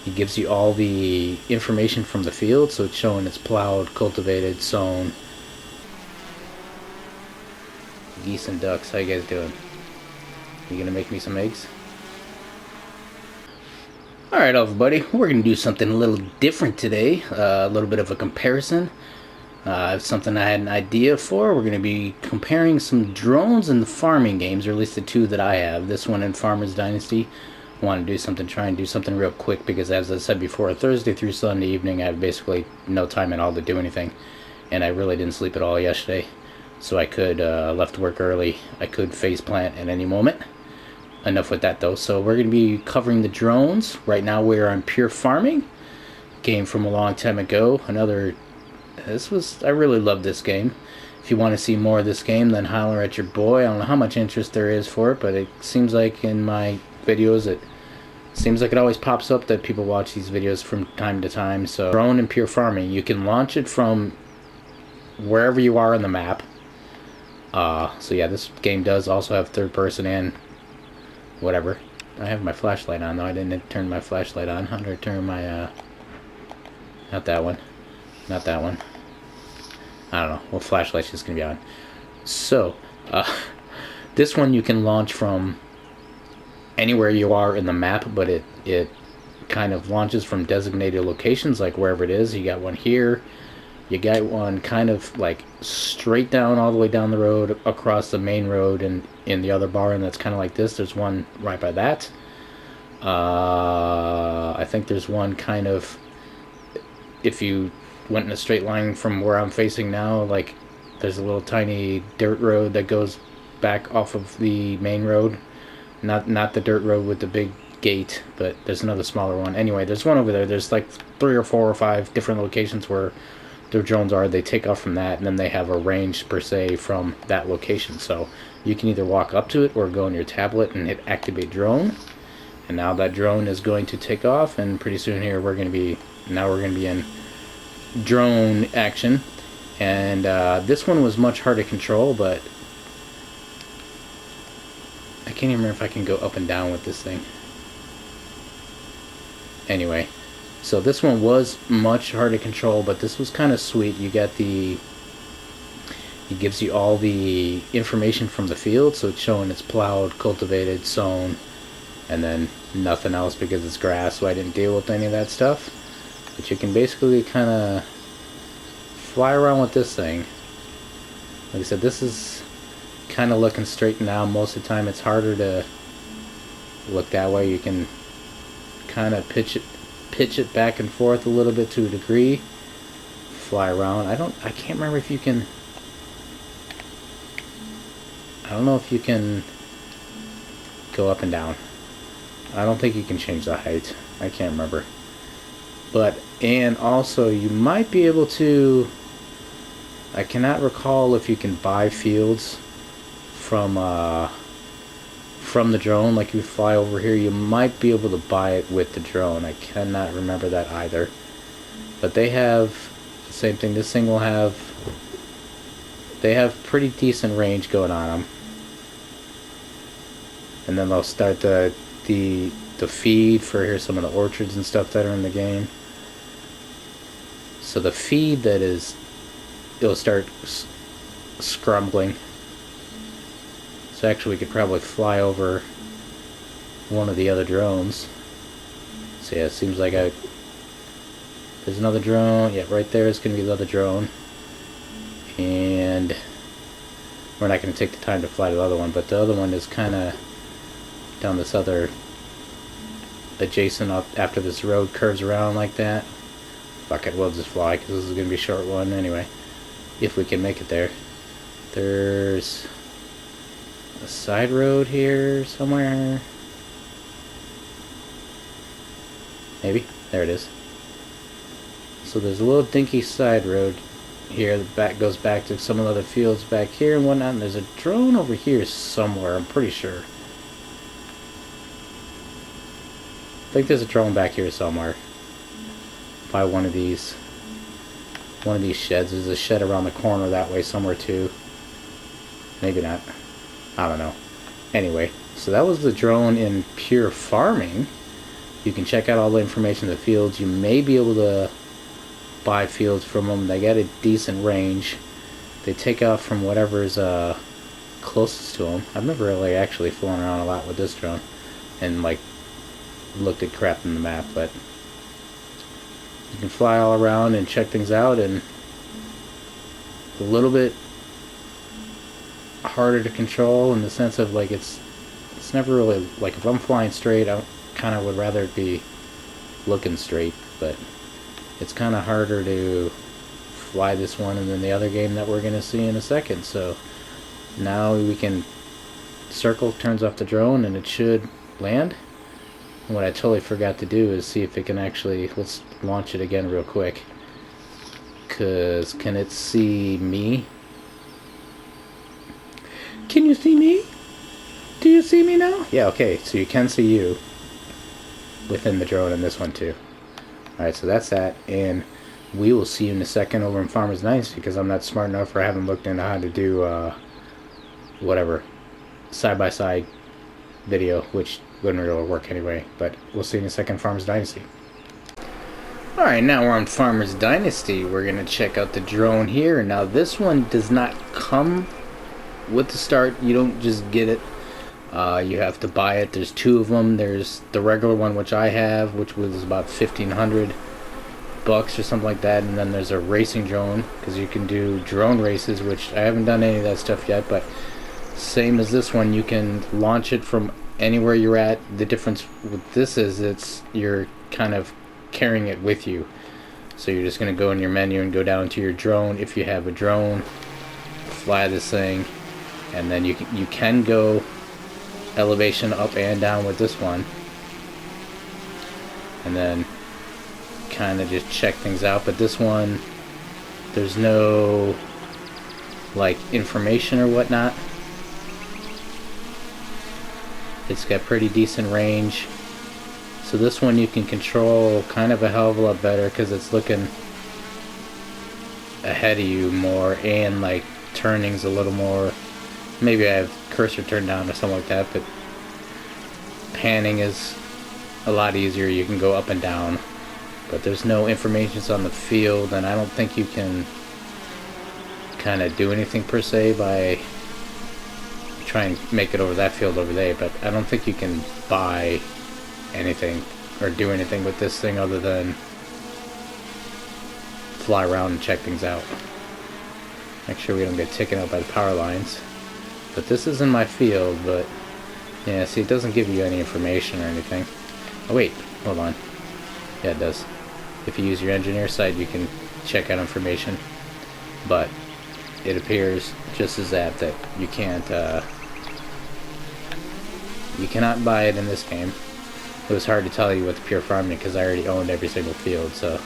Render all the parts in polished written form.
It gives you all the information from the field, so it's showing it's plowed, cultivated, sown. Geese and ducks, how you guys doing? You gonna make me some eggs? Alright everybody, we're gonna do something a little different today. A little bit of a comparison. Something I had an idea for. We're going to be comparing some drones in the farming games, or at least the two that I have. This one and Farmer's Dynasty. I want to do something, try and do something real quick, because as I said before, Thursday through Sunday evening I have basically no time at all to do anything. And I really didn't sleep at all yesterday. So I could, left work early. I could face plant at any moment. Enough with that though. So we're going to be covering the drones. Right now we're on Pure Farming. Game from a long time ago. I really love this game. If you want to see more of this game, then holler at your boy. I don't know how much interest there is for it, but it seems like in my videos, it seems like it always pops up that people watch these videos from time to time. So, drone and Pure Farming, you can launch it from wherever you are on the map. So yeah, this game does also have third person and whatever. I have my flashlight on though. I didn't turn my flashlight on. How do I turn my, not that one. Not that one. I don't know. Well, flashlight's just going to be on. So, this one you can launch from anywhere you are in the map, but it kind of launches from designated locations, like wherever it is. You got one here. You got one kind of like straight down, all the way down the road, across the main road, and in the other barn that's kind of like this. There's one right by that. I think there's one kind of, if you went in a straight line from where I'm facing now, like there's a little tiny dirt road that goes back off of the main road, not the dirt road with the big gate, but there's another smaller one. Anyway, there's one over there. There's like 3 or 4 or 5 different locations where their drones are. They take off from that, and then they have a range per se from that location, so you can either walk up to it or go on your tablet and hit activate drone. And now that drone is going to take off, and pretty soon here we're going to be in drone action. And this one was much harder to control, but I can't even remember if I can go up and down with this thing. Anyway, so this one was much harder to control, but this was kind of sweet. You got it gives you all the information from the field, so it's showing it's plowed, cultivated, sown, and then nothing else because it's grass, so I didn't deal with any of that stuff. But you can basically kind of fly around with this thing. Like I said, this is kind of looking straight now. Most of the time it's harder to look that way. You can kind of pitch it back and forth a little bit to a degree. Fly around. I can't remember if you can, I don't know if you can go up and down. I don't think you can change the height. I can't remember. But, and also you might be able to, I cannot recall if you can buy fields from the drone. Like you fly over here, you might be able to buy it with the drone. I cannot remember that either. But they have the same thing. This thing will have, they have pretty decent range going on them. And then they'll start the feed for, here's some of the orchards and stuff that are in the game. So the feed that is, it'll start scrambling. So actually we could probably fly over one of the other drones. So yeah, it seems like there's another drone. Yeah, right there is going to be the other drone. And we're not going to take the time to fly to the other one, but the other one is kind of down this other adjacent up after this road curves around like that. Fuck it, we'll just fly because this is going to be a short one anyway. If we can make it there. There's a side road here somewhere. Maybe. There it is. So there's a little dinky side road here that goes back to some of the other fields back here and whatnot. And there's a drone over here somewhere, I'm pretty sure. I think there's a drone back here somewhere. By one of these sheds. There's a shed around the corner that way somewhere too. Maybe not. I don't know. Anyway, so that was the drone in Pure Farming. You can check out all the information in the fields. You may be able to buy fields from them. They got a decent range. They take off from whatever's closest to them. I've never really actually flown around a lot with this drone and like looked at crap in the map, but you can fly all around and check things out, and a little bit harder to control in the sense of like it's never really like, if I'm flying straight, I kind of would rather it be looking straight, but it's kind of harder to fly this one and then the other game that we're going to see in a second. So now we can circle, turns off the drone, and it should land. And what I totally forgot to do is see if it can actually, let's launch it again real quick, because can it see me? Can you see me? Do you see me now? Yeah, okay, so you can see you within the drone in this one too. Alright, so that's that, and we will see you in a second over in Farmer's Dynasty, because I'm not smart enough or I haven't looked into how to do whatever side-by-side video, which wouldn't really work anyway, but we'll see you in a second. Farmer's Dynasty. Alright, now we're on Farmer's Dynasty. We're going to check out the drone here. Now this one does not come with the start. You don't just get it. You have to buy it. There's two of them. There's the regular one, which I have, which was about $1,500 or something like that, and then there's a racing drone, because you can do drone races, which I haven't done any of that stuff yet, but same as this one, you can launch it from anywhere you're at. The difference with this is you're kind of carrying it with you, so you're just going to go in your menu and go down to your drone if you have a drone, fly this thing, and then you can go elevation up and down with this one, and then kind of just check things out. But this one, there's no like information or whatnot. It's got pretty decent range, so this one you can control kind of a hell of a lot better, because it's looking ahead of you more, and like turning's a little more, maybe I have cursor turned down or something like that, but panning is a lot easier. You can go up and down, but there's no information on the field, and I don't think you can kind of do anything per se by try and make it over that field over there, but I don't think you can buy anything or do anything with this thing other than fly around and check things out. Make sure we don't get taken out by the power lines. But this is in my field, but yeah, see, it doesn't give you any information or anything. Oh wait, hold on. Yeah, it does. If you use your engineer site, you can check out information, but it appears just as that you can't you cannot buy it in this game. It was hard to tell you with the pure farming because I already owned every single field, so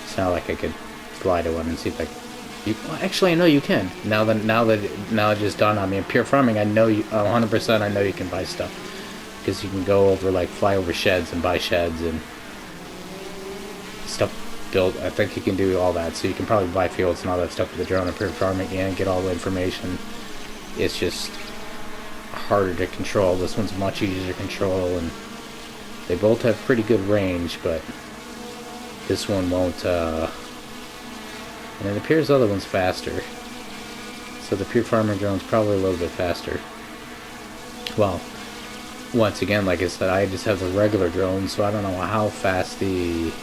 it's not like I could fly to one and see if I could. Well, actually, I know you can. Now it just dawned on me. In pure farming, I know you 100%. I know you can buy stuff, because you can go over, like, fly over sheds and buy sheds and stuff built. I think you can do all that, so you can probably buy fields and all that stuff with the drone in pure farming and get all the information. It's just harder to control. This one's much easier to control, and they both have pretty good range, but this one won't. And it appears the other one's faster. So the pure farming drone's probably a little bit faster. Well, once again, like I said, I just have the regular drone, so I don't know how fast the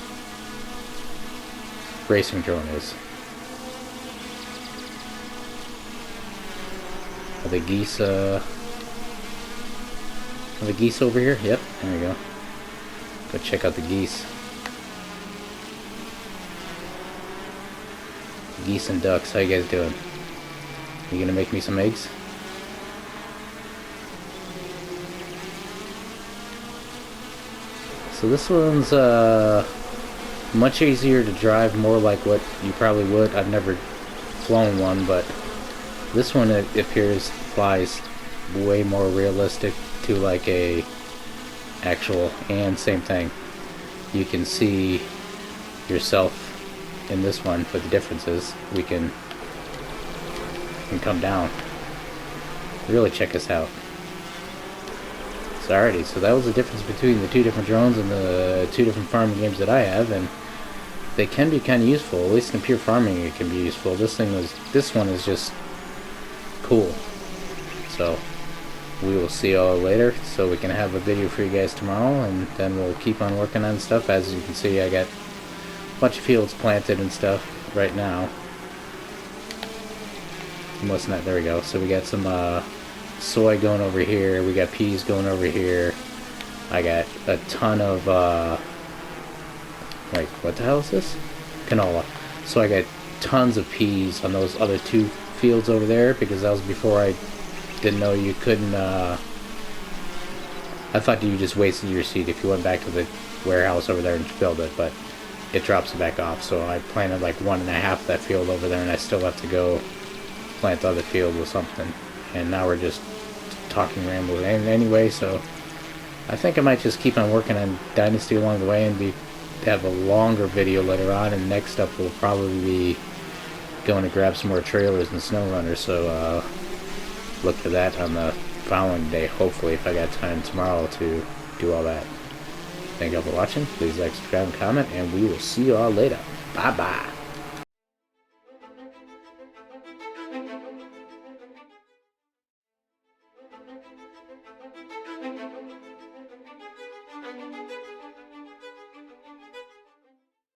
racing drone is. Are the geese, over here? Yep, there we go. Go check out the geese. Geese and ducks, how you guys doing? You gonna make me some eggs? So this one's much easier to drive, more like what you probably would. I've never flown one, but this one, it appears, flies way more realistic to like a actual, and same thing. You can see yourself in this one, but the difference is we can come down. Really check us out. So Alrighty, so that was the difference between the two different drones and the two different farming games that I have, and they can be kind of useful. At least in pure farming, it can be useful. This one is just cool. So we will see y'all later. So we can have a video for you guys tomorrow, and then we'll keep on working on stuff. As you can see, I got a bunch of fields planted and stuff right now. Almost not. There we go. So we got some soy going over here. We got peas going over here. I got a ton of wait, what the hell is this? Canola. So I got tons of peas on those other two fields over there, because that was before I didn't know you couldn't I thought you just wasted your seed if you went back to the warehouse over there and filled it, but it drops it back off. So I planted like 1.5 of that field over there, and I still have to go plant the other field with something. And now we're just talking rambles anyway, so I think I might just keep on working on Dynasty along the way and have a longer video later on, and next up will probably be going to grab some more trailers and snow runners, so look for that on the following day, hopefully, if I got time tomorrow to do all that. Thank you all for watching. Please like, subscribe, and comment, and we will see you all later. Bye bye.